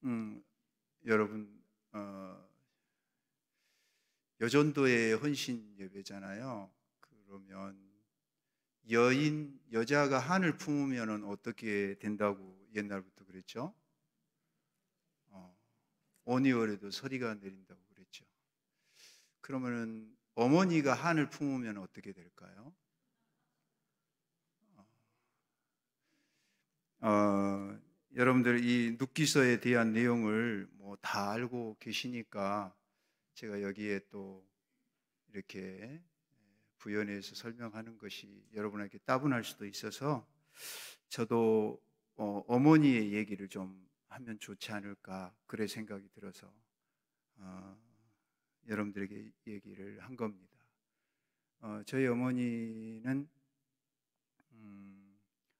음, 여러분, 여전도의 헌신 예배잖아요. 그러면 여자가 한을 품으면 어떻게 된다고 옛날부터 그랬죠? 어, 온이월에도 서리가 내린다고 그랬죠. 그러면은 어머니가 한을 품으면 어떻게 될까요? 여러분들 이 눕기서에 대한 내용을 뭐 다 알고 계시니까 제가 여기에 또 이렇게 부연해서 설명하는 것이 여러분에게 따분할 수도 있어서 저도 어머니의 얘기를 좀 하면 좋지 않을까 그래 생각이 들어서 어, 여러분들에게 얘기를 한 겁니다. 저희 어머니는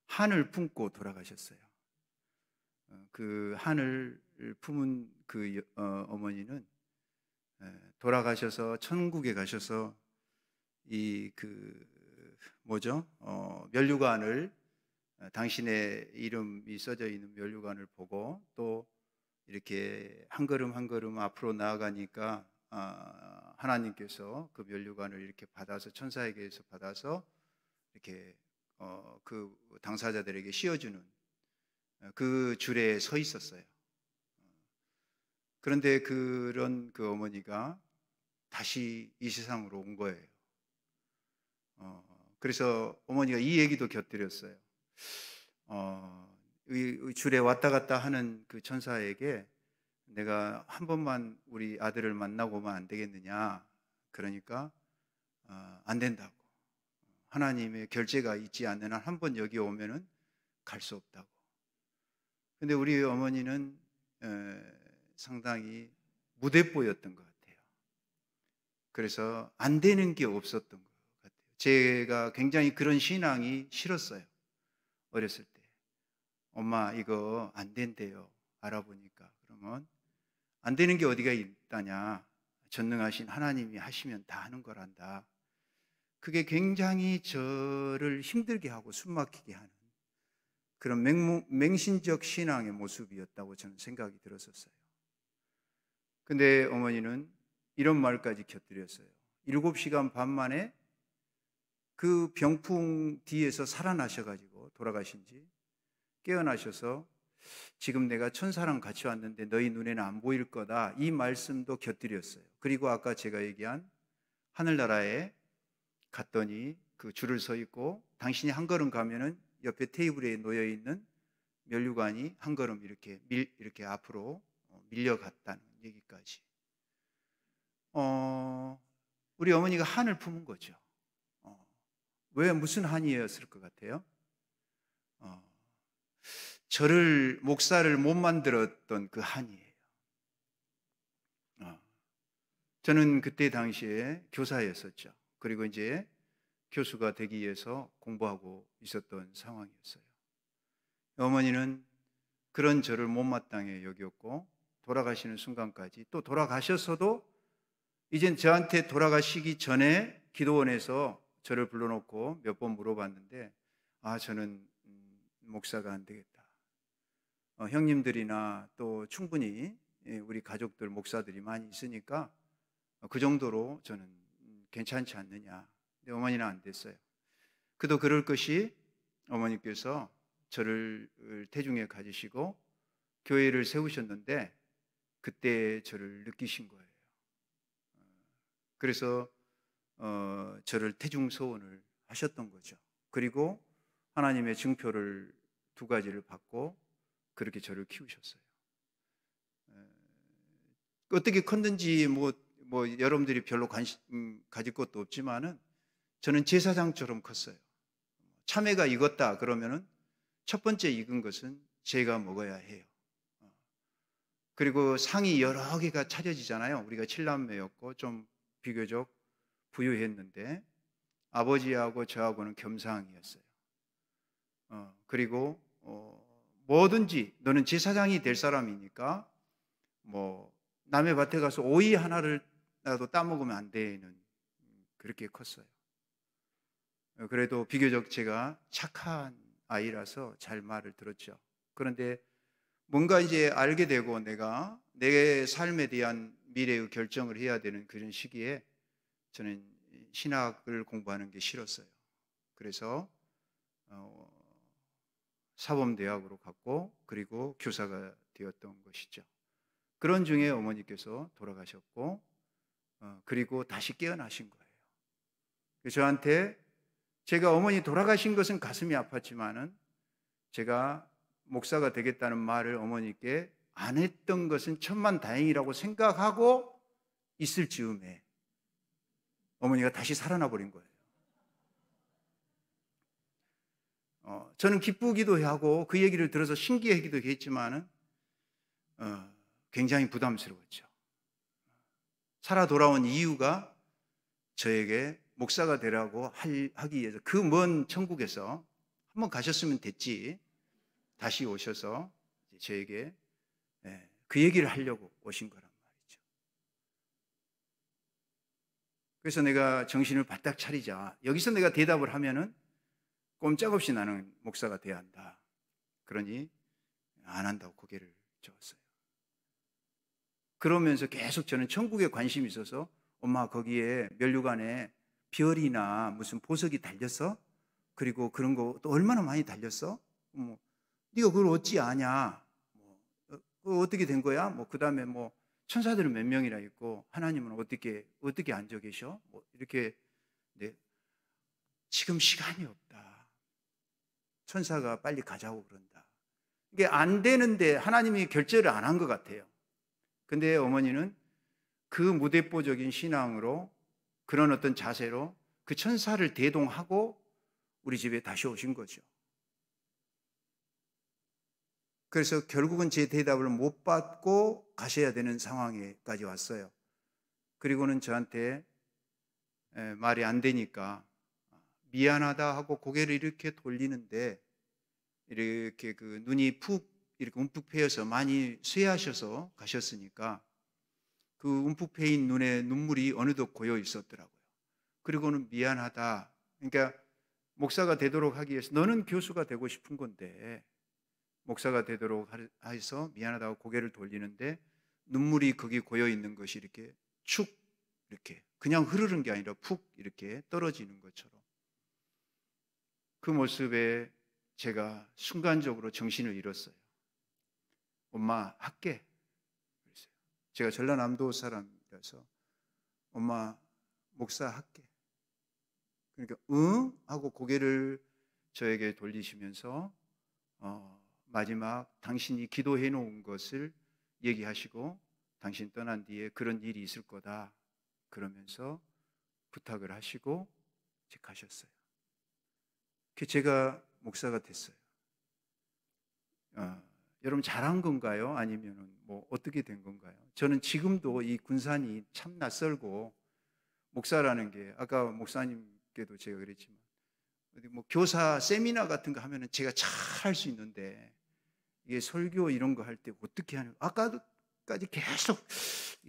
한을 품고 돌아가셨어요. 그 한을 품은 그 어머니는 돌아가셔서 천국에 가셔서 이 그 뭐죠? 면류관을 당신의 이름이 써져 있는 면류관을 보고 또 이렇게 한 걸음 한 걸음 앞으로 나아가니까 하나님께서 그 면류관을 이렇게 받아서 천사에게서 받아서 이렇게 그 당사자들에게 씌워주는 그 줄에 서 있었어요. 그런데 그런 그 어머니가 다시 이 세상으로 온 거예요. 그래서 어머니가 이 얘기도 곁들였어요. 이 줄에 왔다 갔다 하는 그 천사에게 내가 한 번만 우리 아들을 만나고 오면 안 되겠느냐. 그러니까 안 된다고. 하나님의 결제가 있지 않는 한 한 번 여기 오면은 갈 수 없다고. 근데 우리 어머니는 상당히 무대뽀였던 것 같아요. 그래서 안 되는 게 없었던 것 같아요. 제가 굉장히 그런 신앙이 싫었어요. 어렸을 때. 엄마 이거 안 된대요. 알아보니까. 그러면 안 되는 게 어디가 있다냐. 전능하신 하나님이 하시면 다 하는 거란다. 그게 굉장히 저를 힘들게 하고 숨막히게 하는 그런 맹신적 신앙의 모습이었다고 저는 생각이 들었었어요. 근데 어머니는 이런 말까지 곁들였어요. 7시간 반 만에 그 병풍 뒤에서 살아나셔가지고 돌아가신 지 깨어나셔서 지금 내가 천사랑 같이 왔는데 너희 눈에는 안 보일 거다. 이 말씀도 곁들였어요. 그리고 아까 제가 얘기한 하늘나라에 갔더니 그 줄을 서 있고 당신이 한 걸음 가면은 옆에 테이블에 놓여 있는 면류관이 한 걸음 이렇게 앞으로 밀려갔다는 얘기까지. 우리 어머니가 한을 품은 거죠. 왜 무슨 한이었을 것 같아요? 저를 목사를 못 만들었던 그 한이에요. 저는 그때 당시에 교사였었죠. 그리고 이제 교수가 되기 위해서 공부하고 있었던 상황이었어요. 어머니는 그런 저를 못마땅해 여겼고 돌아가시는 순간까지 또 돌아가셨어도 이젠 저한테 돌아가시기 전에 기도원에서 저를 불러놓고 몇 번 물어봤는데 저는 목사가 안 되겠다. 형님들이나 또 충분히 우리 가족들 목사들이 많이 있으니까 그 정도로 저는 괜찮지 않느냐. 근데 어머니는 안 됐어요. 그도 그럴 것이 어머니께서 저를 태중에 가지시고 교회를 세우셨는데 그때 저를 느끼신 거예요. 그래서 저를 태중 소원을 하셨던 거죠. 그리고 하나님의 증표를 2가지를 받고 그렇게 저를 키우셨어요. 어떻게 컸는지 뭐 여러분들이 별로 관심 가질 것도 없지만은 저는 제사장처럼 컸어요. 참외가 익었다 그러면은 첫 번째 익은 것은 제가 먹어야 해요. 그리고 상이 여러 개가 차려지잖아요. 우리가 7남매였고 좀 비교적 부유했는데 아버지하고 저하고는 겸상이었어요. 그리고 뭐든지 너는 제사장이 될 사람이니까 뭐 남의 밭에 가서 오이 하나를라도 따먹으면 안 되는 그렇게 컸어요. 그래도 비교적 제가 착한 아이라서 잘 말을 들었죠. 그런데 뭔가 이제 알게 되고 내가 내 삶에 대한 미래의 결정을 해야 되는 그런 시기에 저는 신학을 공부하는 게 싫었어요. 그래서 어, 사범대학으로 갔고 그리고 교사가 되었던 것이죠. 그런 중에 어머니께서 돌아가셨고 그리고 다시 깨어나신 거예요. 저한테 제가 어머니 돌아가신 것은 가슴이 아팠지만은 제가 목사가 되겠다는 말을 어머니께 안 했던 것은 천만다행이라고 생각하고 있을 즈음에 어머니가 다시 살아나 버린 거예요. 저는 기쁘기도 하고 그 얘기를 들어서 신기하기도 했지만은 굉장히 부담스러웠죠. 살아 돌아온 이유가 저에게 목사가 되라고 하기 위해서 그 먼 천국에서 한번 가셨으면 됐지 다시 오셔서 저에게 그 얘기를 하려고 오신 거란 말이죠. 그래서 내가 정신을 바짝 차리자. 여기서 내가 대답을 하면은 꼼짝없이 나는 목사가 돼야 한다. 그러니 안 한다고 고개를 저었어요. 그러면서 계속 저는 천국에 관심이 있어서 엄마 거기에 면류관에 별이나 무슨 보석이 달렸어? 그리고 그런 거 또 얼마나 많이 달렸어? 뭐 네가 그걸 어찌 아냐? 뭐 어떻게 된 거야? 뭐 그다음에 뭐 천사들은 몇 명이나 있고 하나님은 어떻게 앉아 계셔? 뭐 이렇게 네. 지금 시간이 없다. 천사가 빨리 가자고 그런다. 이게 안 되는데 하나님이 결제를 안 한 것 같아요. 근데 어머니는 그 무대뽀적인 신앙으로 그런 어떤 자세로 그 천사를 대동하고 우리 집에 다시 오신 거죠. 그래서 결국은 제 대답을 못 받고 가셔야 되는 상황에까지 왔어요. 그리고는 저한테 말이 안 되니까 미안하다 하고 고개를 이렇게 돌리는데 이렇게 그 눈이 푹 이렇게 움푹 패여서 많이 쇠하셔서 가셨으니까 그 움푹 패인 눈에 눈물이 어느덧 고여 있었더라고요. 그리고는 미안하다. 그러니까 목사가 되도록 하기 위해서 너는 교수가 되고 싶은 건데 목사가 되도록 해서 미안하다고 고개를 돌리는데 눈물이 거기 고여 있는 것이 이렇게 축 이렇게 그냥 흐르는 게 아니라 푹 이렇게 떨어지는 것처럼 그 모습에 제가 순간적으로 정신을 잃었어요. 엄마 할게. 그랬어요. 제가 전라남도 사람이라서 엄마 목사 할게. 그러니까 응? 하고 고개를 저에게 돌리시면서 마지막 당신이 기도해 놓은 것을 얘기하시고 당신 떠난 뒤에 그런 일이 있을 거다 그러면서 부탁을 하시고 이제 가셨어요. 제가 목사가 됐어요. 여러분 잘한 건가요? 아니면 뭐 어떻게 된 건가요? 저는 지금도 이 군산이 참 낯설고 목사라는 게 아까 목사님께도 제가 그랬지만 어디 뭐 교사 세미나 같은 거 하면은 제가 잘 할 수 있는데 이게 설교 이런 거 할 때 어떻게 하는 아까까지 계속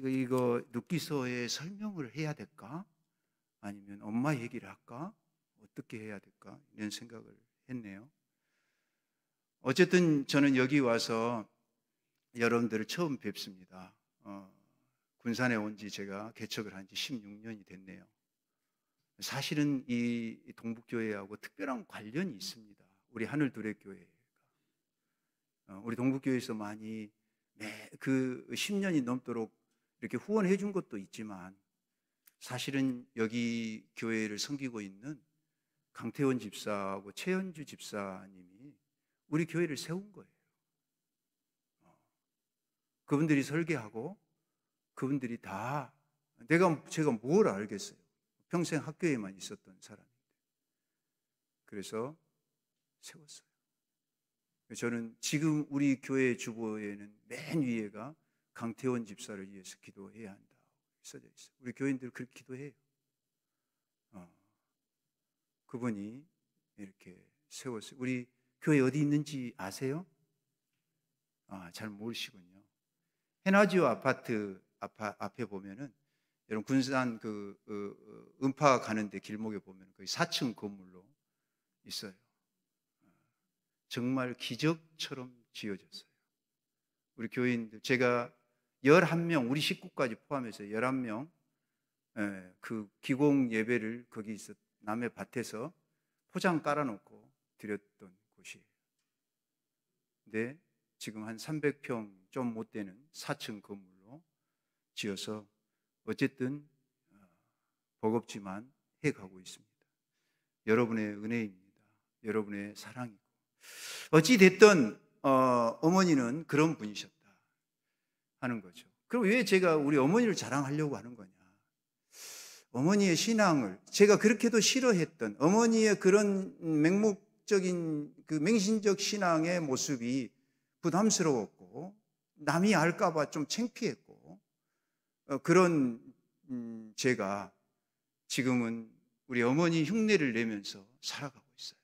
이거 눕기서에 설명을 해야 될까? 아니면 엄마 얘기를 할까? 어떻게 해야 될까? 이런 생각을 했네요. 어쨌든 저는 여기 와서 여러분들을 처음 뵙습니다. 군산에 온 지 제가 개척을 한 지 16년이 됐네요. 사실은 이 동북교회하고 특별한 관련이 있습니다. 우리 하늘두레교회. 우리 동북교회에서 많이 그 10년이 넘도록 이렇게 후원해 준 것도 있지만 사실은 여기 교회를 섬기고 있는 강태원 집사하고 최현주 집사님이 우리 교회를 세운 거예요. 그분들이 설계하고 그분들이 다 제가 뭘 알겠어요. 평생 학교에만 있었던 사람인데. 그래서 세웠어요. 저는 지금 우리 교회 주보에는 맨 위에가 강태원 집사를 위해서 기도해야 한다 써져 있어요. 우리 교인들 그렇게 기도해요. 그분이 이렇게 세웠어요. 우리 교회 어디 있는지 아세요? 잘 모르시군요. 해나지오 아파트 앞에 보면은 여러분 군산 음파 가는데 길목에 보면 거의 4층 건물로 있어요. 정말 기적처럼 지어졌어요. 우리 교인들, 제가 11명, 우리 식구까지 포함해서 11명, 그 기공 예배를 거기 남해 밭에서 포장 깔아놓고 드렸던 곳이에요. 근데 지금 한 300평 좀 못 되는 4층 건물로 지어서 어쨌든 버겁지만 해가고 있습니다. 여러분의 은혜입니다. 여러분의 사랑이고, 어찌됐든 어머니는 그런 분이셨다 하는 거죠. 그럼 왜 제가 우리 어머니를 자랑하려고 하는 거냐? 어머니의 신앙을, 제가 그렇게도 싫어했던 어머니의 그런 맹목적인 그 맹신적 신앙의 모습이 부담스러웠고 남이 알까봐 좀 창피했고, 그런 제가 지금은 우리 어머니 흉내를 내면서 살아가고 있어요.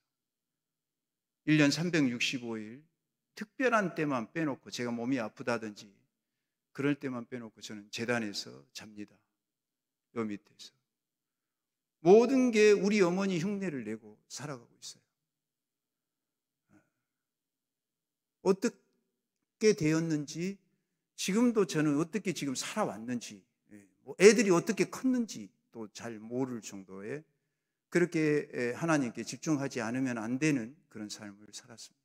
1년 365일 특별한 때만 빼놓고, 제가 몸이 아프다든지 그럴 때만 빼놓고 저는 제단에서 잡니다. 요 밑에서. 모든 게 우리 어머니 흉내를 내고 살아가고 있어요. 어떻게 되었는지, 지금도 저는 어떻게 지금 살아왔는지, 애들이 어떻게 컸는지 또 잘 모를 정도의, 그렇게 하나님께 집중하지 않으면 안 되는 그런 삶을 살았습니다.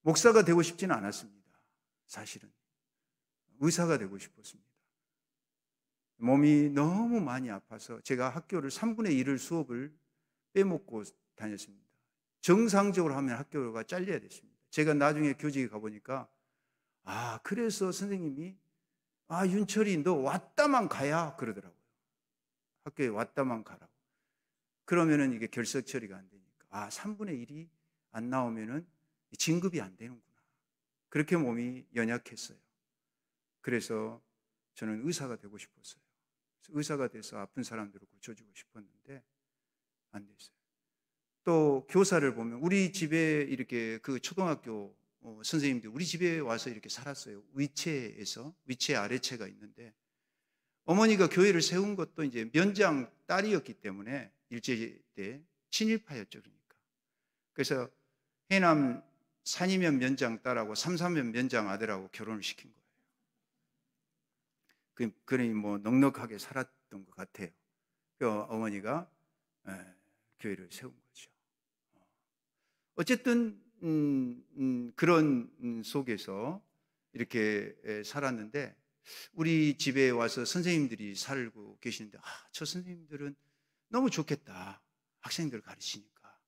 목사가 되고 싶지는 않았습니다. 사실은 의사가 되고 싶었습니다. 몸이 너무 많이 아파서 제가 학교를 3분의 1을 수업을 빼먹고 다녔습니다. 정상적으로 하면 학교가 잘려야 됐습니다. 제가 나중에 교직에 가보니까, 그래서 선생님이 윤철이 너 왔다만 가야 그러더라고요. 학교에 왔다만 가라고. 그러면은 이게 결석 처리가 안 되니까 3분의 1이 안 나오면은 진급이 안 되는구나. 그렇게 몸이 연약했어요. 그래서 저는 의사가 되고 싶었어요. 의사가 돼서 아픈 사람들을 고쳐주고 싶었는데 안 됐어요. 또 교사를 보면, 우리 집에 이렇게 그 초등학교 선생님들 우리 집에 와서 이렇게 살았어요. 위체 아래체가 있는데, 어머니가 교회를 세운 것도 이제 면장 딸이었기 때문에 일제 때 친일파였죠. 그래서 해남 산이면 면장 딸하고 삼사면 면장 아들하고 결혼을 시킨 거예요. 그러니 뭐 넉넉하게 살았던 것 같아요. 어머니가 교회를 세운 거죠. 어쨌든 그런 속에서 이렇게 살았는데, 우리 집에 와서 선생님들이 살고 계시는데, 저 선생님들은 너무 좋겠다. 학생들 가르치니까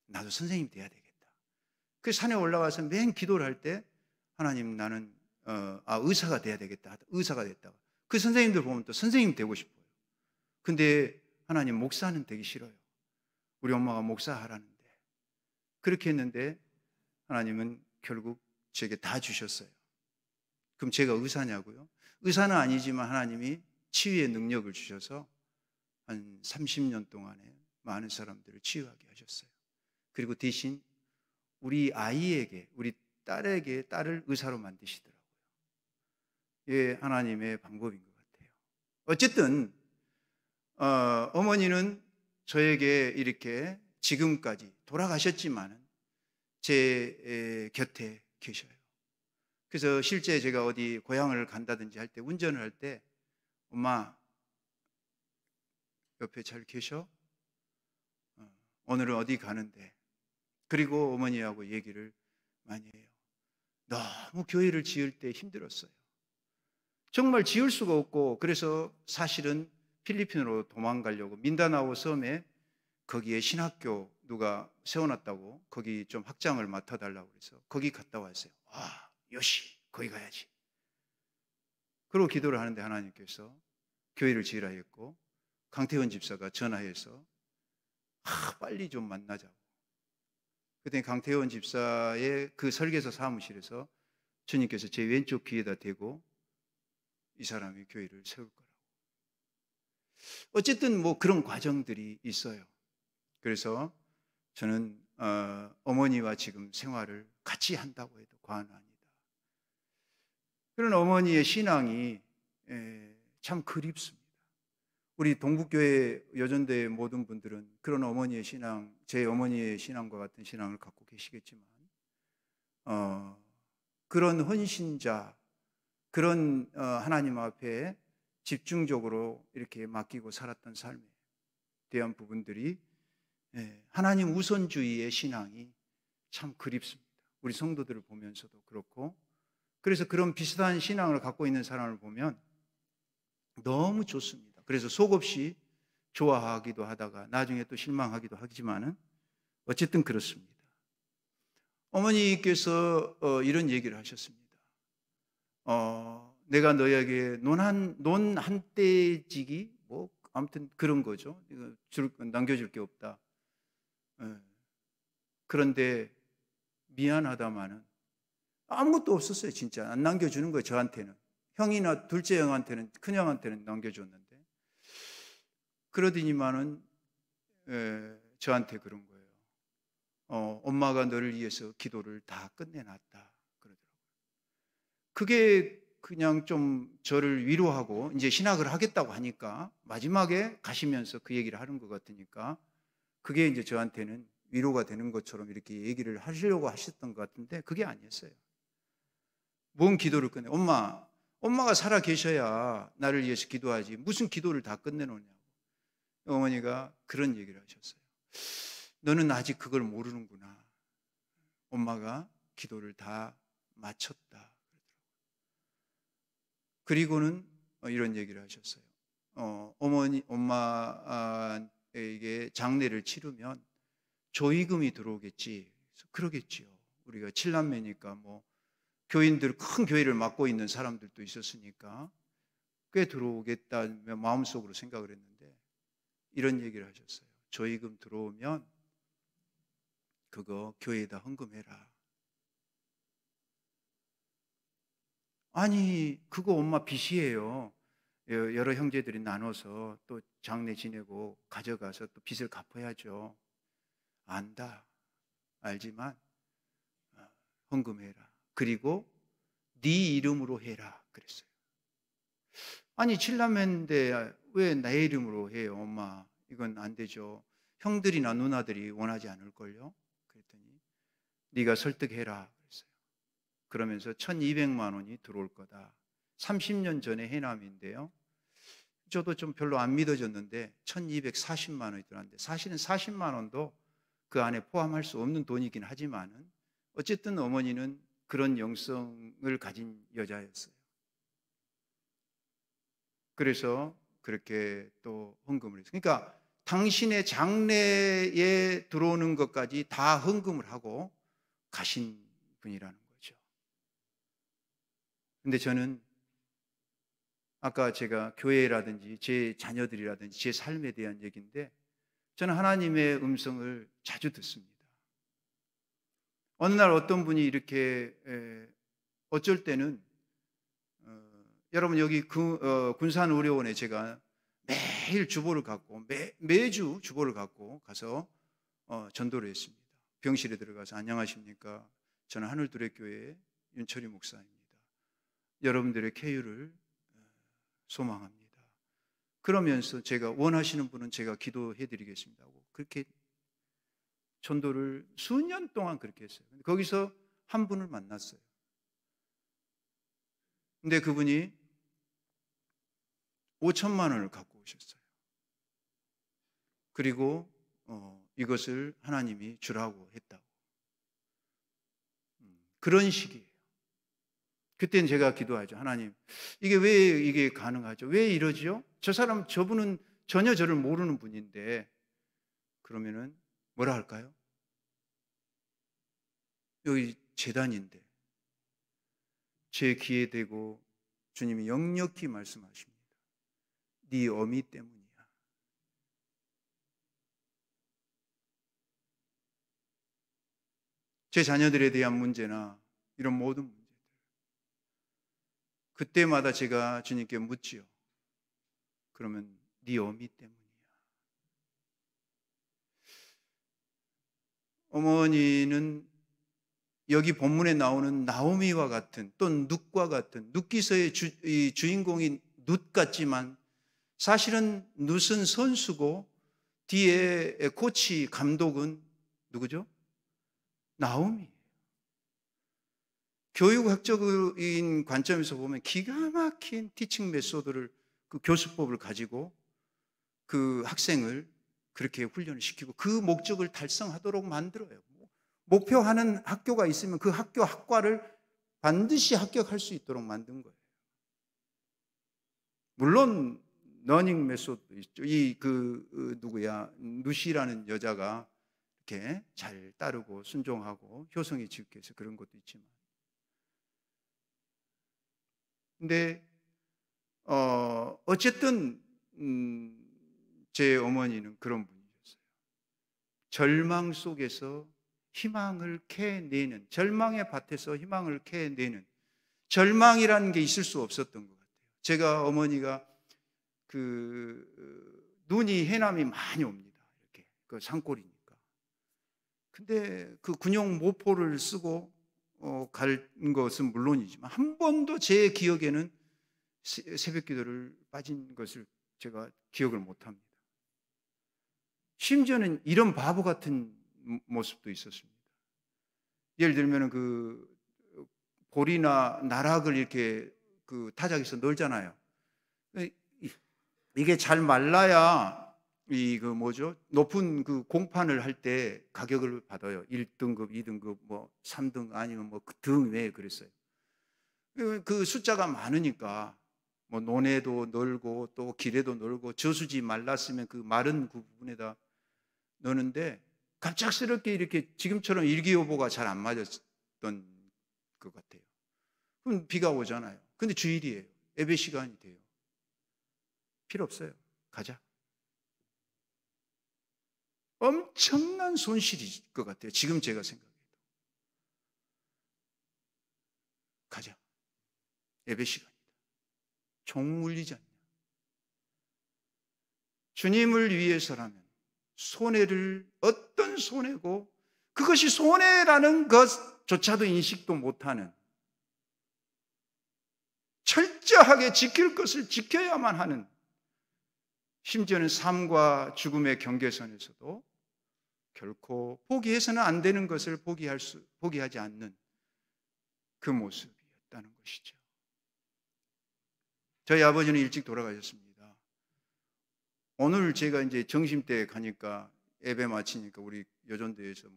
나도 선생님 돼야 되겠다. 그 산에 올라와서 맨 기도를 할 때, 하나님 나는 의사가 돼야 되겠다. 의사가 됐다고. 그 선생님들 보면 또 선생님 되고 싶어요. 근데 하나님 목사는 되기 싫어요. 우리 엄마가 목사하라는데. 그렇게 했는데 하나님은 결국 제게 다 주셨어요. 그럼 제가 의사냐고요? 의사는 아니지만 하나님이 치유의 능력을 주셔서 한 30년 동안에 많은 사람들을 치유하게 하셨어요. 그리고 대신 우리 아이에게, 우리 딸을 의사로 만드시더라고요. 이게 하나님의 방법인 것 같아요. 어쨌든 어머니는 저에게 이렇게 지금까지 돌아가셨지만 제 곁에 계셔요. 그래서 실제 제가 어디 고향을 간다든지 할 때, 운전을 할 때, 엄마 옆에 잘 계셔? 오늘은 어디 가는데? 그리고 어머니하고 얘기를 많이 해요. 너무 교회를 지을 때 힘들었어요. 정말 지을 수가 없고, 그래서 사실은 필리핀으로 도망가려고 민다나오 섬에 거기에 신학교 누가 세워놨다고 거기 좀 확장을 맡아달라고 그래서 거기 갔다 왔어요. 요시 거기 가야지. 그러고 기도를 하는데 하나님께서 교회를 지으라 했고, 강태원 집사가 전화해서 빨리 좀 만나자고. 그때 강태원 집사의 그 설계서 사무실에서 주님께서 제 왼쪽 귀에다 대고 이 사람이 교회를 세울 거라고. 어쨌든 뭐 그런 과정들이 있어요. 그래서 저는 어머니와 지금 생활을 같이 한다고 해도 과언 아니다. 그런 어머니의 신앙이 참 그립습니다. 우리 동북교회 여전대 모든 분들은 그런 어머니의 신앙, 제 어머니의 신앙과 같은 신앙을 갖고 계시겠지만 그런 헌신자, 그런 하나님 앞에 집중적으로 이렇게 맡기고 살았던 삶에 대한 부분들이 하나님 우선주의의 신앙이 참 그립습니다. 우리 성도들을 보면서도 그렇고, 그래서 그런 비슷한 신앙을 갖고 있는 사람을 보면 너무 좋습니다. 그래서 속없이 좋아하기도 하다가 나중에 또 실망하기도 하지만은 어쨌든 그렇습니다. 어머니께서 이런 얘기를 하셨습니다. 내가 너에게 논 한 떼지기 뭐 아무튼 그런 거죠. 이거 남겨줄 게 없다. 그런데 미안하다마는 아무것도 없었어요. 진짜 안 남겨주는 거예요. 저한테는. 형이나 둘째 형한테는, 큰 형한테는 남겨줬는데, 그러더니만은 저한테 그런 거예요. 엄마가 너를 위해서 기도를 다 끝내놨다 그러더라고요. 그게 그냥 좀 저를 위로하고, 이제 신학을 하겠다고 하니까 마지막에 가시면서 그 얘기를 하는 것 같으니까 그게 이제 저한테는 위로가 되는 것처럼 이렇게 얘기를 하시려고 하셨던 것 같은데 그게 아니었어요. 뭔 기도를 끝내? 엄마가 살아 계셔야 나를 위해서 기도하지 무슨 기도를 다 끝내놓냐고. 어머니가 그런 얘기를 하셨어요. 너는 아직 그걸 모르는구나. 엄마가 기도를 다 마쳤다. 그리고는 이런 얘기를 하셨어요. 엄마에게 장례를 치르면 조의금이 들어오겠지. 그러겠지요. 우리가 7남매니까 뭐 교인들, 큰 교회를 맡고 있는 사람들도 있었으니까 꽤 들어오겠다며 마음속으로 생각을 했는데 이런 얘기를 하셨어요. 조의금 들어오면 그거 교회에다 헌금해라. 아니, 그거 엄마 빚이에요. 여러 형제들이 나눠서 또 장례 지내고 가져가서 또 빚을 갚아야죠. 안다. 알지만 헌금해라. 그리고 네 이름으로 해라. 그랬어요. 아니, 7남매인데 왜 내 이름으로 해요, 엄마? 이건 안 되죠. 형들이나 누나들이 원하지 않을걸요? 그랬더니 네가 설득해라. 그랬어요. 그러면서 1200만 원이 들어올 거다. 30년 전에 해남인데요. 저도 좀 별로 안 믿어졌는데 1240만 원이 들어왔는데 사실은 40만 원도 그 안에 포함할 수 없는 돈이긴 하지만은 어쨌든 어머니는 그런 영성을 가진 여자였어요. 그래서 그렇게 또 헌금을 했어요. 그러니까 당신의 장래에 들어오는 것까지 다 헌금을 하고 가신 분이라는 거죠. 근데 저는 아까 제가 교회라든지 제 자녀들이라든지 제 삶에 대한 얘기인데 저는 하나님의 음성을 자주 듣습니다. 어느 날 어떤 분이 이렇게 어쩔 때는 여러분 여기 군산의료원에 제가 매일 주보를 갖고 매주 주보를 갖고 가서 전도를 했습니다. 병실에 들어가서 안녕하십니까? 저는 하늘두레교회 윤철희 목사입니다. 여러분들의 쾌유를 소망합니다. 그러면서 제가 원하시는 분은 제가 기도해 드리겠습니다 하고 그렇게 전도를 수년 동안 그렇게 했어요. 거기서 한 분을 만났어요. 근데 그분이 5천만 원을 갖고 오셨어요. 그리고 이것을 하나님이 주라고 했다고. 그런 식이에요. 그때는 제가 기도하죠. 하나님, 이게 왜 이게 가능하죠? 왜 이러지요? 저분은 전혀 저를 모르는 분인데 그러면은 뭐라 할까요? 여기 제단인데 제 귀에 대고 주님이 역력히 말씀하십니다. 네 어미 때문이야. 제 자녀들에 대한 문제나 이런 모든 문제들 그때마다 제가 주님께 묻지요. 그러면 네 어미 때문이야. 어머니는 여기 본문에 나오는 나오미와 같은 또 룻과 같은 룻기서의 주인공인 룻 같지만 사실은 룻은 선수고 뒤에 코치 감독은 누구죠? 나오미예요. 교육학적인 관점에서 보면 기가 막힌 티칭 메소드를, 그 교수법을 가지고 그 학생을 그렇게 훈련을 시키고 그 목적을 달성하도록 만들어요. 목표하는 학교가 있으면 그 학교 학과를 반드시 합격할 수 있도록 만든 거예요. 물론 러닝 메소드 있죠. 누시라는 여자가 이렇게 잘 따르고 순종하고 효성이 지극해서 그런 것도 있지만, 근데 어쨌든 제 어머니는 그런 분이셨어요. 절망 속에서 희망을 캐내는, 절망의 밭에서 희망을 캐내는, 절망이라는 게 있을 수 없었던 것 같아요. 제가 어머니가 눈이 해남이 많이 옵니다. 이렇게 그 산골이니까. 근데 그 군용 모포를 쓰고 갈 것은 물론이지만 한 번도 제 기억에는 새벽 기도를 빠진 것을 제가 기억을 못합니다. 심지어는 이런 바보 같은 모습도 있었습니다. 예를 들면 그 볼이나 나락을 이렇게 그 타작에서 널잖아요. 이게 잘 말라야 높은 그 공판을 할 때 가격을 받아요. 1등급, 2등급, 3등 아니면 등 외에 그랬어요. 그 숫자가 많으니까 논에도 널고 또 길에도 널고 저수지 말랐으면 그 마른 그 부분에다 넣는데 갑작스럽게 이렇게 지금처럼 일기예보가 잘 안 맞았던 것 같아요. 그럼 비가 오잖아요. 근데 주일이에요. 예배 시간이 돼요. 필요 없어요. 가자. 엄청난 손실일 것 같아요. 지금 제가 생각해도. 가자. 예배 시간이다. 종 울리지 않냐. 주님을 위해서라면 손해를 어떤 손해고 그것이 손해라는 것조차도 인식도 못하는, 철저하게 지킬 것을 지켜야만 하는, 심지어는 삶과 죽음의 경계선에서도 결코 포기해서는 안 되는 것을 포기하지 않는 그 모습이었다는 것이죠. 저희 아버지는 일찍 돌아가셨습니다. 오늘 제가 이제 점심때 가니까 예배 마치니까 우리 여전대에서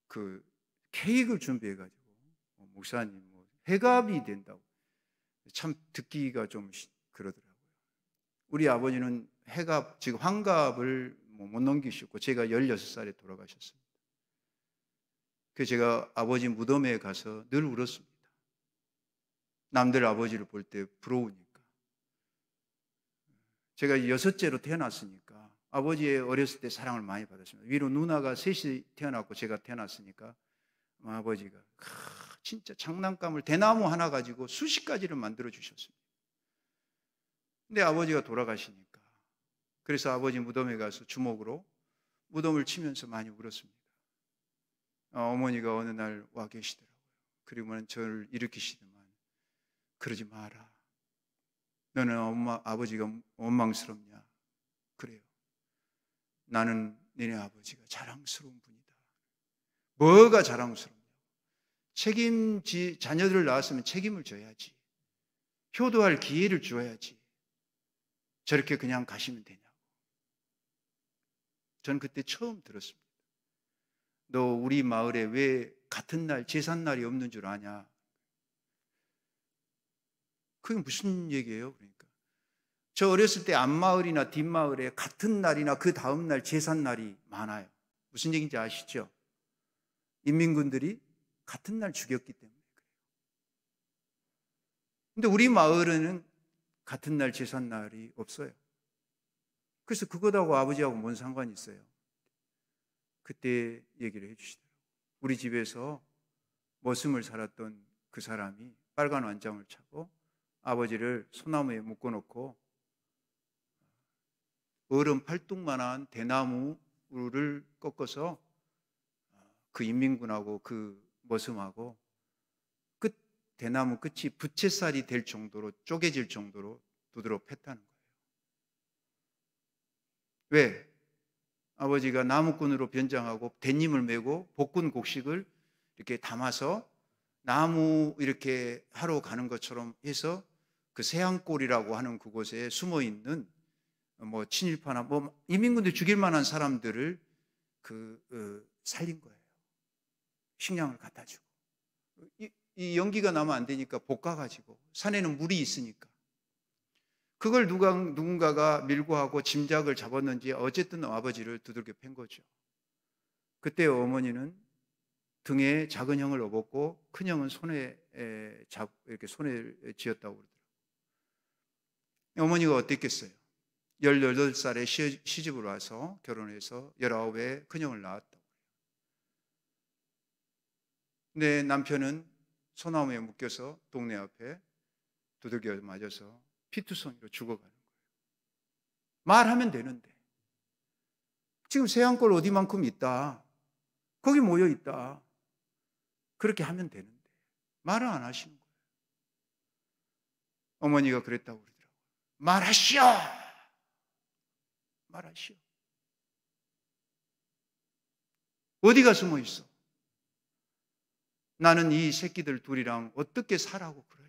그 케이크를 준비해가지고 목사님 회갑이 된다고, 참 듣기가 좀 그러더라고요. 우리 아버지는 회갑, 즉 환갑을 못 넘기셨고 제가 16살에 돌아가셨습니다. 그래서 제가 아버지 무덤에 가서 늘 울었습니다. 남들 아버지를 볼 때 부러우니까. 제가 6째로 태어났으니까 아버지의 어렸을 때 사랑을 많이 받았습니다. 위로 누나가 셋이 태어났고 제가 태어났으니까 아버지가 진짜 장난감을 대나무 하나 가지고 수십 가지를 만들어 주셨습니다. 근데 아버지가 돌아가시니까, 그래서 아버지 무덤에 가서 주먹으로 무덤을 치면서 많이 울었습니다. 어머니가 어느 날 와 계시더라고요. 그리고는 저를 일으키시더만, 그러지 마라. 너는 아버지가 원망스럽냐? 그래요. 나는 너네 아버지가 자랑스러운 분이다. 뭐가 자랑스럽냐고. 자녀들을 낳았으면 책임을 져야지. 효도할 기회를 줘야지. 저렇게 그냥 가시면 되냐고. 전 그때 처음 들었습니다. 너 우리 마을에 왜 같은 날 제삿날이 없는 줄 아냐? 그게 무슨 얘기예요? 그러니까 저 어렸을 때 앞마을이나 뒷마을에 같은 날이나 그 다음 날 제삿날이 많아요. 무슨 얘기인지 아시죠? 인민군들이 같은 날 죽였기 때문에 그래요. 근데 우리 마을에는 같은 날 제삿날이 없어요. 그래서 그것하고 아버지하고 뭔 상관이 있어요? 그때 얘기를 해주시더라고요. 우리 집에서 머슴을 살았던 그 사람이 빨간 완장을 차고 아버지를 소나무에 묶어놓고 얼음 팔뚝만한 대나무를 꺾어서 그 인민군하고 그 머슴하고 끝 대나무 끝이 부채살이 될 정도로 쪼개질 정도로 두드러 팼다는 거예요. 왜? 아버지가 나무꾼으로 변장하고 대님을 메고 복군 곡식을 이렇게 담아서 나무 이렇게 하러 가는 것처럼 해서 그 세안골이라고 하는 그곳에 숨어 있는 뭐 친일파나 뭐 이민군들 죽일 만한 사람들을 살린 거예요. 식량을 갖다 주고. 이 연기가 나면 안 되니까 볶아 가지고, 산에는 물이 있으니까 그걸 누군가가 밀고 하고 짐작을 잡았는지 어쨌든 아버지를 두들겨 팬 거죠. 그때 어머니는 등에 작은 형을 업었고 큰 형은 손에 이렇게 손에 쥐었다고 그러더라고요. 어머니가 어땠겠어요? 18살에 시집을 와서 결혼해서 19에 큰 형을 낳았다고. 근데 남편은 소나무에 묶여서 동네 앞에 두들겨 맞아서 피투성이로 죽어가는 거예요. 말하면 되는데. 지금 세안골 어디만큼 있다. 거기 모여 있다. 그렇게 하면 되는데 말을 안 하시는 거예요. 어머니가 그랬다고 그러더라고요. 말하시오. 말하시오. 어디가 숨어 있어? 나는 이 새끼들 둘이랑 어떻게 살라고 그래요?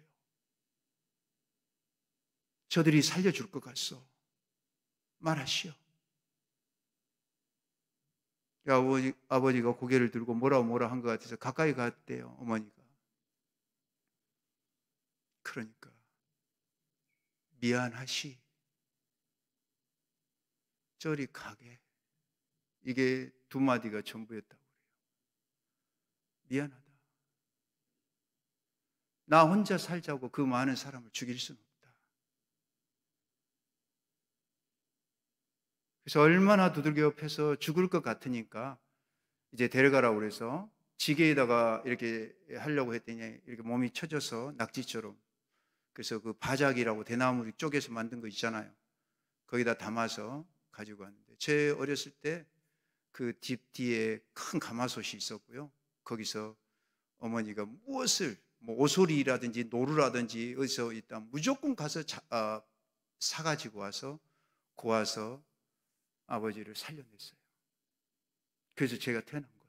저들이 살려줄 것 같소. 말하시오. 아버지가 고개를 들고 뭐라 한 것 같아서 가까이 갔대요. 어머니가. 그러니까 미안하시. 저리 가게. 이게 두 마디가 전부였다고 그래요. 미안하다. 나 혼자 살자고 그 많은 사람을 죽일 수는 없다. 그래서 얼마나 두들겨 패서 죽을 것 같으니까 이제 데려가라고 그래서 지게에다가 이렇게 하려고 했더니 이렇게 몸이 쳐져서 낙지처럼, 그래서 그 바작이라고 대나무 쪼개서 만든 거 있잖아요. 거기다 담아서 가지고 왔는데, 제 어렸을 때 그 집 뒤에 큰 가마솥이 있었고요. 거기서 어머니가 무엇을 뭐 오소리라든지 노루라든지 어디서 있다 무조건 가서 사가지고 와서 고아서 아버지를 살려냈어요. 그래서 제가 태어난 거예요.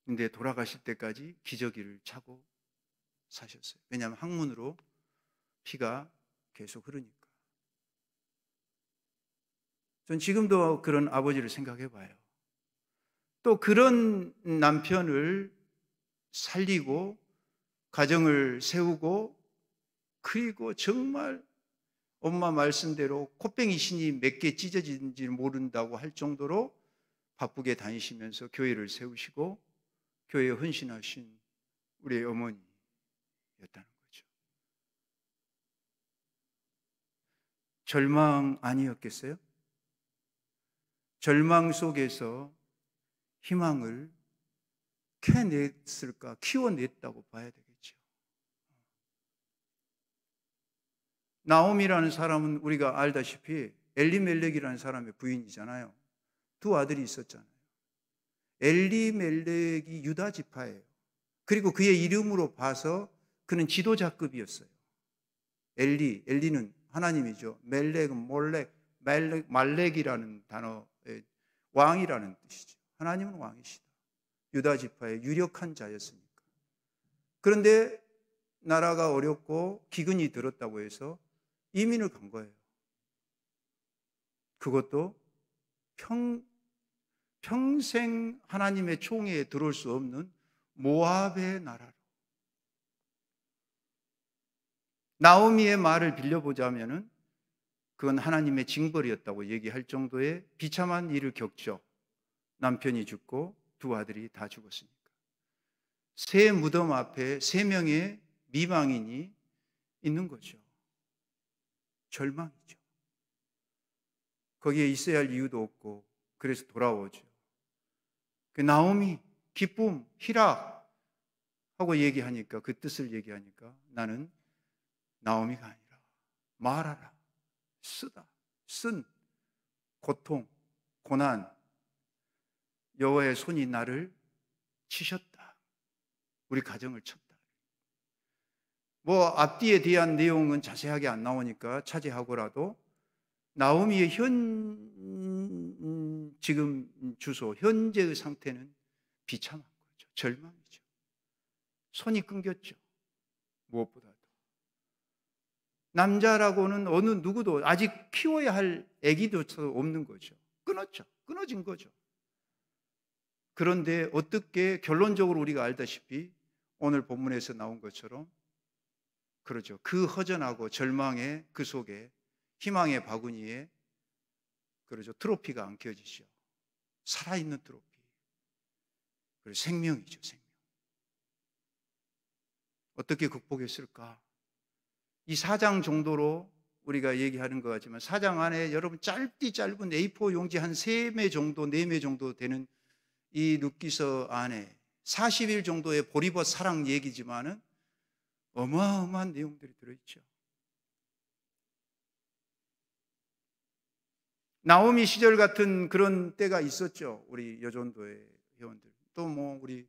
근데 돌아가실 때까지 기저귀를 차고 사셨어요. 왜냐하면 항문으로 피가 계속 흐르니까. 전 지금도 그런 아버지를 생각해 봐요. 또 그런 남편을 살리고 가정을 세우고, 그리고 정말 엄마 말씀대로 콧뱅이 신이 몇 개 찢어진지 모른다고 할 정도로 바쁘게 다니시면서 교회를 세우시고 교회에 헌신하신 우리 어머니였다는 거죠. 절망 아니었겠어요? 절망 속에서 희망을 캐냈을까? 키워냈다고 봐야 되겠죠. 나옴이라는 사람은 우리가 알다시피 엘리멜렉이라는 사람의 부인이잖아요. 두 아들이 있었잖아요. 엘리멜렉이 유다 지파예요. 그리고 그의 이름으로 봐서 그는 지도자급이었어요. 엘리는 하나님이죠. 멜렉은 말렉이라는 단어의 왕이라는 뜻이죠. 하나님은 왕이시다. 유다 지파의 유력한 자였으니까. 그런데 나라가 어렵고 기근이 들었다고 해서 이민을 간 거예요. 그것도 평생 하나님의 총회에 들어올 수 없는 모압의 나라로. 나오미의 말을 빌려보자면은 그건 하나님의 징벌이었다고 얘기할 정도의 비참한 일을 겪죠. 남편이 죽고 두 아들이 다 죽었으니까. 새 무덤 앞에 3명의 미망인이 있는 거죠. 절망이죠. 거기에 있어야 할 이유도 없고, 그래서 돌아오죠. 그 나오미, 기쁨, 희락 하고 얘기하니까, 그 뜻을 얘기하니까 나는 나오미가 아니라 말하라, 쓰다, 쓴 고통, 고난, 여호와의 손이 나를 치셨다. 우리 가정을 쳤다. 뭐 앞뒤에 대한 내용은 자세하게 안 나오니까 차지하고라도 나오미의 지금 주소, 현재의 상태는 비참한 거죠. 절망이죠. 손이 끊겼죠. 무엇보다도. 남자라고는 어느 누구도 아직 키워야 할 아기도 없는 거죠. 끊었죠. 끊어진 거죠. 그런데 어떻게 결론적으로 우리가 알다시피 오늘 본문에서 나온 것처럼 그러죠. 그 허전하고 절망의 그 속에 희망의 바구니에 그러죠. 트로피가 안겨지죠. 살아있는 트로피. 그리고 생명이죠, 생명. 어떻게 극복했을까? 이 4장 정도로 우리가 얘기하는 것 같지만 4장 안에 여러분 짧은 A4 용지 한 3매 정도, 4매 정도 되는 이 룻기서 안에 40일 정도의 보리벗 사랑 얘기지만은 어마어마한 내용들이 들어있죠. 나오미 시절 같은 그런 때가 있었죠. 우리 여전도의 회원들. 또 뭐 우리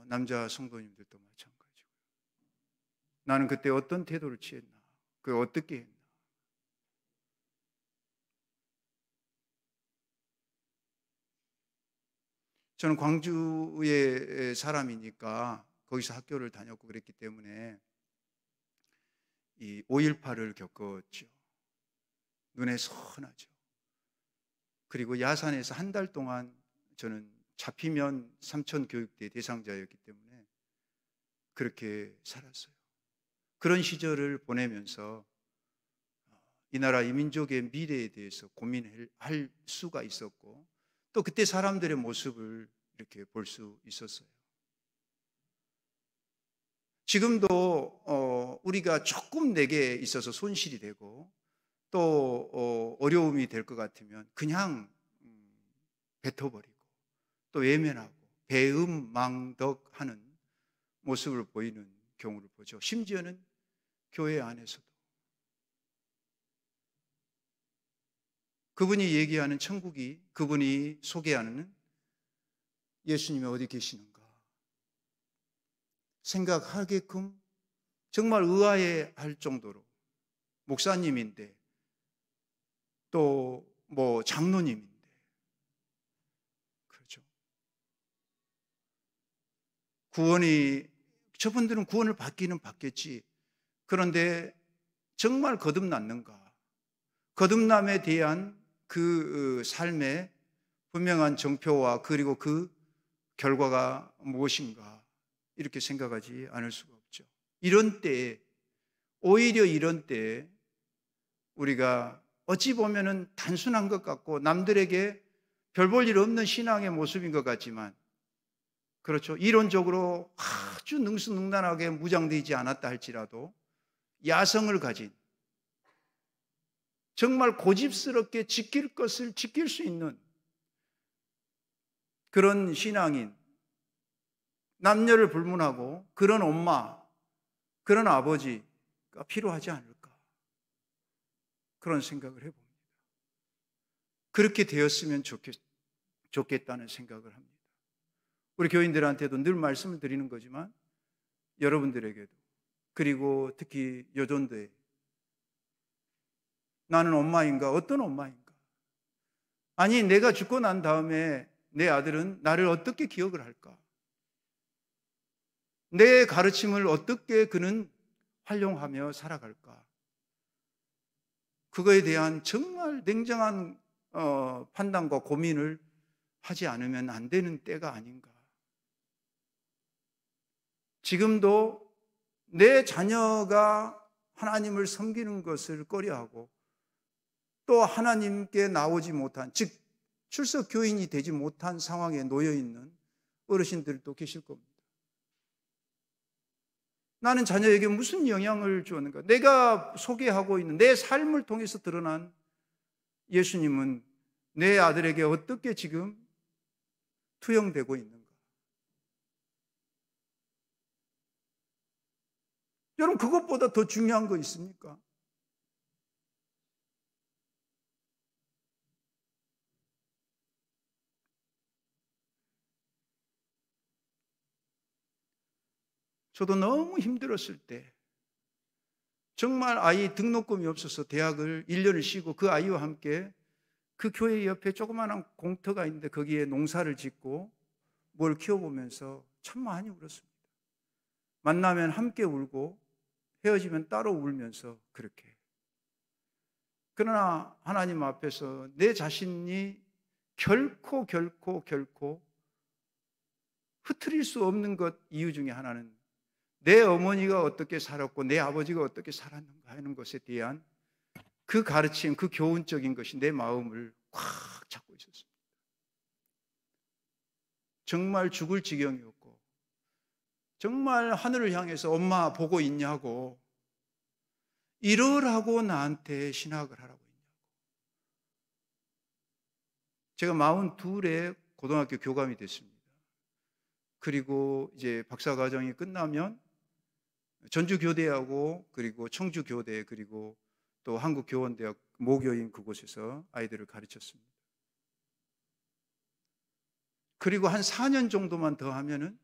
남자 성도님들도 마찬가지고. 나는 그때 어떤 태도를 취했나? 그걸 어떻게 했나? 저는 광주의 사람이니까 거기서 학교를 다녔고 그랬기 때문에 이 5.18을 겪었죠. 눈에 선하죠. 그리고 야산에서 한 달 동안 저는 잡히면 삼천 교육대 대상자였기 때문에 그렇게 살았어요. 그런 시절을 보내면서 이 나라 이 민족의 미래에 대해서 고민할 수가 있었고 또 그때 사람들의 모습을 이렇게 볼 수 있었어요. 지금도 우리가 조금 내게 있어서 손실이 되고 또 어려움이 될 것 같으면 그냥 뱉어버리고 또 외면하고 배은망덕하는 모습을 보이는 경우를 보죠. 심지어는 교회 안에서도 그분이 얘기하는 천국이 그분이 소개하는 예수님이 어디 계시는가 생각하게끔 정말 의아해할 정도로 목사님인데 또 뭐 장로님인데 그렇죠. 저분들은 구원을 받기는 받겠지. 그런데 정말 거듭났는가? 거듭남에 대한 그 삶의 분명한 정표와 그리고 그 결과가 무엇인가? 이렇게 생각하지 않을 수가 없죠. 오히려 이런 때에 우리가 어찌 보면은 단순한 것 같고 남들에게 별 볼 일 없는 신앙의 모습인 것 같지만 그렇죠. 이론적으로 아주 능수능란하게 무장되지 않았다 할지라도 야성을 가진 정말 고집스럽게 지킬 것을 지킬 수 있는 그런 신앙인, 남녀를 불문하고 그런 엄마, 그런 아버지가 필요하지 않을까 그런 생각을 해봅니다. 그렇게 되었으면 좋겠다는 생각을 합니다. 우리 교인들한테도 늘 말씀을 드리는 거지만 여러분들에게도 그리고 특히 여전도에 나는 엄마인가? 어떤 엄마인가? 아니 내가 죽고 난 다음에 내 아들은 나를 어떻게 기억을 할까? 내 가르침을 어떻게 그는 활용하며 살아갈까? 그거에 대한 정말 냉정한 판단과 고민을 하지 않으면 안 되는 때가 아닌가. 지금도 내 자녀가 하나님을 섬기는 것을 꺼려하고 또 하나님께 나오지 못한, 즉 출석 교인이 되지 못한 상황에 놓여 있는 어르신들도 계실 겁니다. 나는 자녀에게 무슨 영향을 주었는가? 내가 소개하고 있는 내 삶을 통해서 드러난 예수님은 내 아들에게 어떻게 지금 투영되고 있는가? 여러분 그것보다 더 중요한 거 있습니까? 저도 너무 힘들었을 때 정말 아이 등록금이 없어서 대학을 1년을 쉬고 그 아이와 함께 그 교회 옆에 조그마한 공터가 있는데 거기에 농사를 짓고 뭘 키워보면서 참 많이 울었습니다. 만나면 함께 울고 헤어지면 따로 울면서 그렇게. 그러나 하나님 앞에서 내 자신이 결코 흐트릴 수 없는 것 이유 중에 하나는 내 어머니가 어떻게 살았고 내 아버지가 어떻게 살았는가 하는 것에 대한 그 가르침, 그 교훈적인 것이 내 마음을 꽉 잡고 있었습니다. 정말 죽을 지경이었고, 정말 하늘을 향해서 엄마 보고 있냐고, 이러라고 나한테 신학을 하라고 했냐고. 제가 42에 고등학교 교감이 됐습니다. 그리고 이제 박사과정이 끝나면 전주교대하고 그리고 청주교대 그리고 또 한국교원대학 모교인 그곳에서 아이들을 가르쳤습니다. 그리고 한 4년 정도만 더 하면은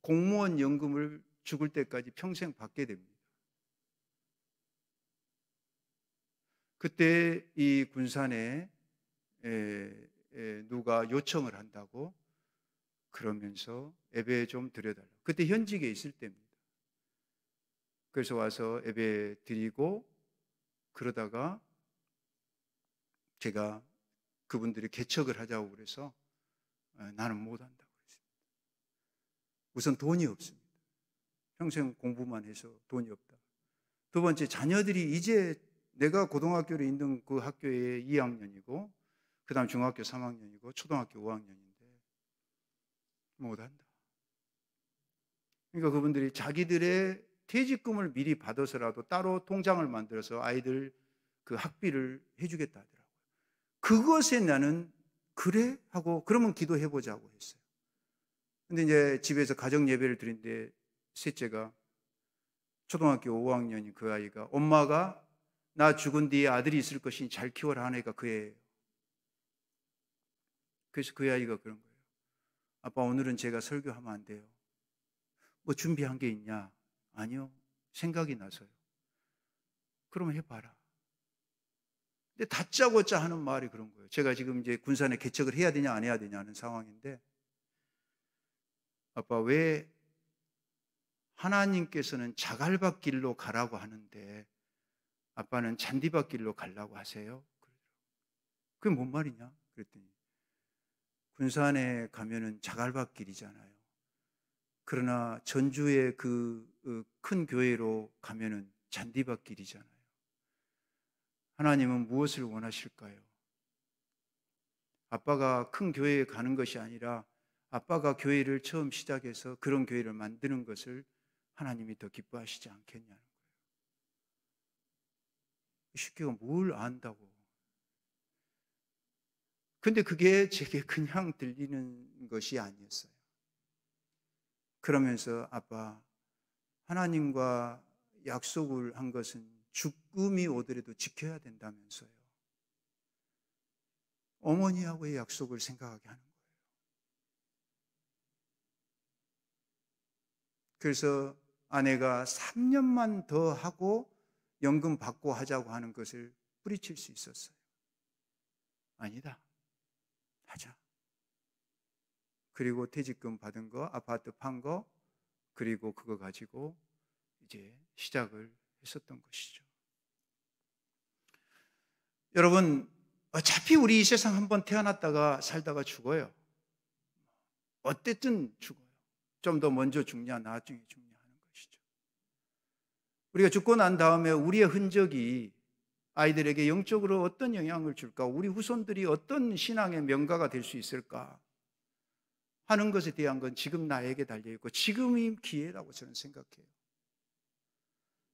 공무원 연금을 죽을 때까지 평생 받게 됩니다. 그때 이 군산에 누가 요청을 한다고 그러면서 예배 좀 드려달라고. 그때 현직에 있을 때입니다. 그래서 와서 예배 드리고 그러다가 제가 그분들이 개척을 하자고 그래서 나는 못한다고 그랬습니다. 우선 돈이 없습니다. 평생 공부만 해서 돈이 없다. 두 번째, 자녀들이 이제 내가 고등학교를 있는 그 학교에 2학년이고 그 다음 중학교 3학년이고 초등학교 5학년인데 못한다. 그러니까 그분들이 자기들의 퇴직금을 미리 받아서라도 따로 통장을 만들어서 아이들 그 학비를 해주겠다 하더라고요. 그것에 나는 그래? 하고 그러면 기도해보자고 했어요. 근데 이제 집에서 가정 예배를 드린데 셋째가 초등학교 5학년인 그 아이가 엄마가 나 죽은 뒤에 아들이 있을 것이니 잘 키워라 하는 애가 그 애예요. 그래서 그 아이가 그런 거예요. 아빠 오늘은 제가 설교하면 안 돼요. 뭐 준비한 게 있냐? 아니요. 생각이 나서요. 그러면 해봐라. 근데 다짜고짜 하는 말이 그런 거예요. 제가 지금 이제 군산에 개척을 해야 되냐 안 해야 되냐 하는 상황인데 아빠 왜 하나님께서는 자갈밭길로 가라고 하는데 아빠는 잔디밭길로 가려고 하세요? 그게 뭔 말이냐? 그랬더니 군산에 가면은 자갈밭길이잖아요. 그러나 전주의 그 큰 교회로 가면은 잔디밭길이잖아요. 하나님은 무엇을 원하실까요? 아빠가 큰 교회에 가는 것이 아니라 아빠가 교회를 처음 시작해서 그런 교회를 만드는 것을 하나님이 더 기뻐하시지 않겠냐는 거예요. 이 새끼가 뭘 안다고. 근데 그게 제게 그냥 들리는 것이 아니었어요. 그러면서 아빠, 하나님과 약속을 한 것은 죽음이 오더라도 지켜야 된다면서요. 어머니하고의 약속을 생각하게 하는 거예요. 그래서 아내가 3년만 더 하고 연금 받고 하자고 하는 것을 뿌리칠 수 있었어요. 아니다. 하자. 그리고 퇴직금 받은 거, 아파트 판 거, 그리고 그거 가지고 이제 시작을 했었던 것이죠. 여러분, 어차피 우리 이 세상 한번 태어났다가 살다가 죽어요. 어쨌든 죽어요. 좀 더 먼저 죽냐, 나중에 죽냐 하는 것이죠. 우리가 죽고 난 다음에 우리의 흔적이 아이들에게 영적으로 어떤 영향을 줄까? 우리 후손들이 어떤 신앙의 명가가 될 수 있을까? 하는 것에 대한 건 지금 나에게 달려있고 지금이 기회라고 저는 생각해요.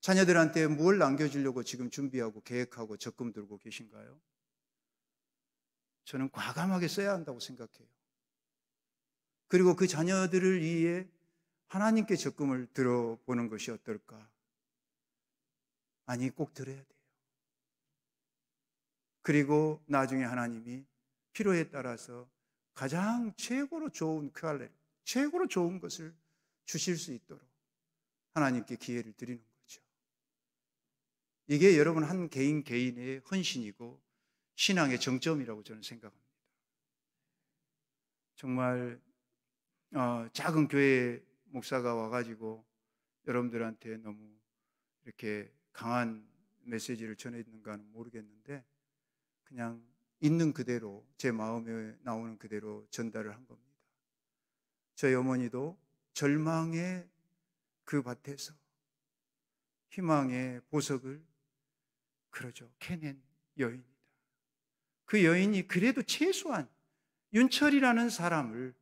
자녀들한테 뭘 남겨주려고 지금 준비하고 계획하고 적금 들고 계신가요? 저는 과감하게 써야 한다고 생각해요. 그리고 그 자녀들을 위해 하나님께 적금을 들어보는 것이 어떨까? 아니, 꼭 들어야 돼요. 그리고 나중에 하나님이 필요에 따라서 가장 최고로 좋은 퀄리티, 최고로 좋은 것을 주실 수 있도록 하나님께 기회를 드리는 거죠. 이게 여러분 한 개인 개인의 헌신이고 신앙의 정점이라고 저는 생각합니다. 정말 작은 교회 목사가 와가지고 여러분들한테 너무 이렇게 강한 메시지를 전했는가는 모르겠는데 그냥 있는 그대로 제 마음에 나오는 그대로 전달을 한 겁니다. 저희 어머니도 절망의 그 밭에서 희망의 보석을 캐낸 여인이다. 그 여인이 그래도 최소한 윤철이라는 사람을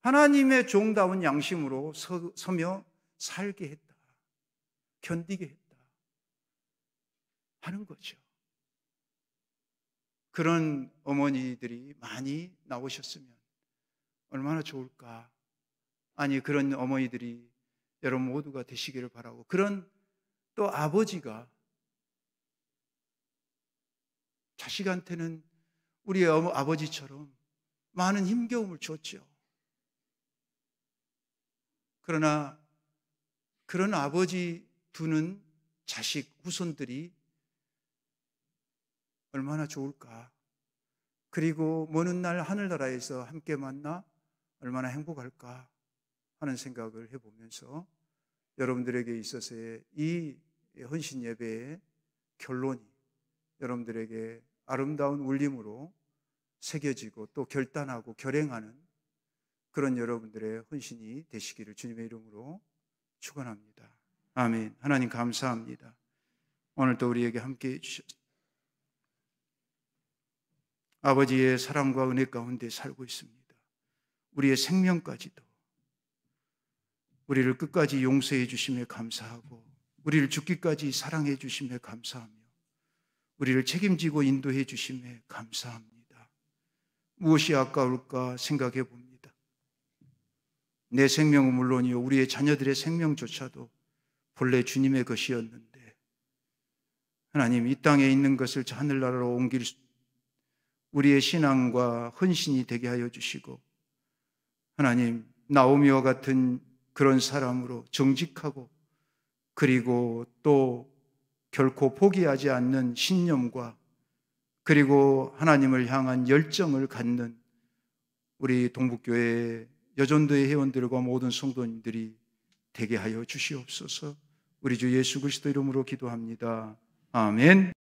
하나님의 종다운 양심으로 서며 살게 했다. 견디게 했다. 하는 거죠. 그런 어머니들이 많이 나오셨으면 얼마나 좋을까. 아니, 그런 어머니들이 여러분 모두가 되시기를 바라고, 그런 또 아버지가 자식한테는 우리 아버지처럼 많은 힘겨움을 줬죠. 그러나 그런 아버지 두는 자식 후손들이 얼마나 좋을까. 그리고 먼 날 하늘나라에서 함께 만나 얼마나 행복할까 하는 생각을 해보면서 여러분들에게 있어서의 이 헌신 예배의 결론이 여러분들에게 아름다운 울림으로 새겨지고 또 결단하고 결행하는 그런 여러분들의 헌신이 되시기를 주님의 이름으로 축원합니다. 아멘. 하나님 감사합니다. 오늘 또 우리에게 함께 해주셨습니다. 아버지의 사랑과 은혜 가운데 살고 있습니다. 우리의 생명까지도 우리를 끝까지 용서해 주심에 감사하고, 우리를 죽기까지 사랑해 주심에 감사하며, 우리를 책임지고 인도해 주심에 감사합니다. 무엇이 아까울까 생각해 봅니다. 내 생명은 물론이요, 우리의 자녀들의 생명조차도 본래 주님의 것이었는데 하나님, 이 땅에 있는 것을 하늘나라로 옮길 우리의 신앙과 헌신이 되게 하여 주시고, 하나님, 나오미와 같은 그런 사람으로 정직하고, 그리고 또 결코 포기하지 않는 신념과, 그리고 하나님을 향한 열정을 갖는 우리 동북교회 여전도의 회원들과 모든 성도님들이 되게 하여 주시옵소서. 우리 주 예수 그리스도 이름으로 기도합니다. 아멘.